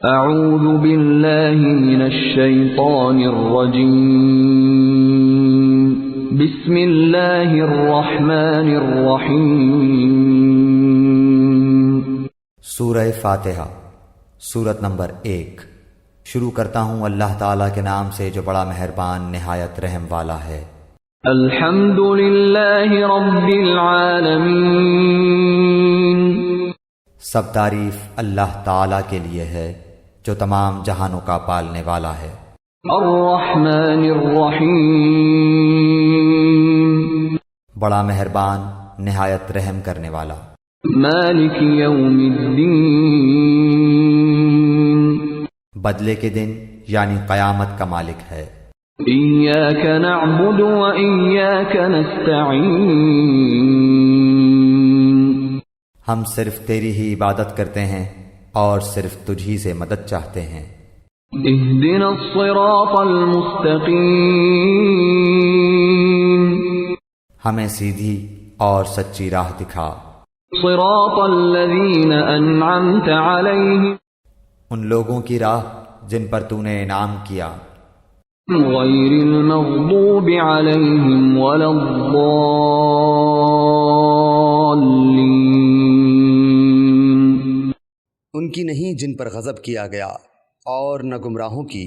اعوذ باللہ من الشیطان الرجیم بسم اللہ الرحمن الرحیم۔ سورہ فاتحہ، سورت نمبر 1۔ شروع کرتا ہوں اللہ تعالیٰ کے نام سے جو بڑا مہربان نہایت رحم والا ہے۔ الحمد للہ رب العالمین، سب تعریف اللہ تعالیٰ کے لیے ہے جو تمام جہانوں کا پالنے والا ہے۔ الرحمن الرحیم، بڑا مہربان نہایت رحم کرنے والا۔ مالک یوم الدین، بدلے کے دن یعنی قیامت کا مالک ہے۔ ایاک نعبد و ایاک نستعین، ہم صرف تیری ہی عبادت کرتے ہیں اور صرف تجھ ہی سے مدد چاہتے ہیں۔ اہدنا الصراط المستقیم، ہمیں سیدھی اور سچی راہ دکھا۔ صراط الذین انعمت علیہم، ان لوگوں کی راہ جن پر تو نے انعام کیا، غیر المغضوب علیہم ولا الضالین، ان کی نہیں جن پر غضب کیا گیا اور نہ گمراہوں کی۔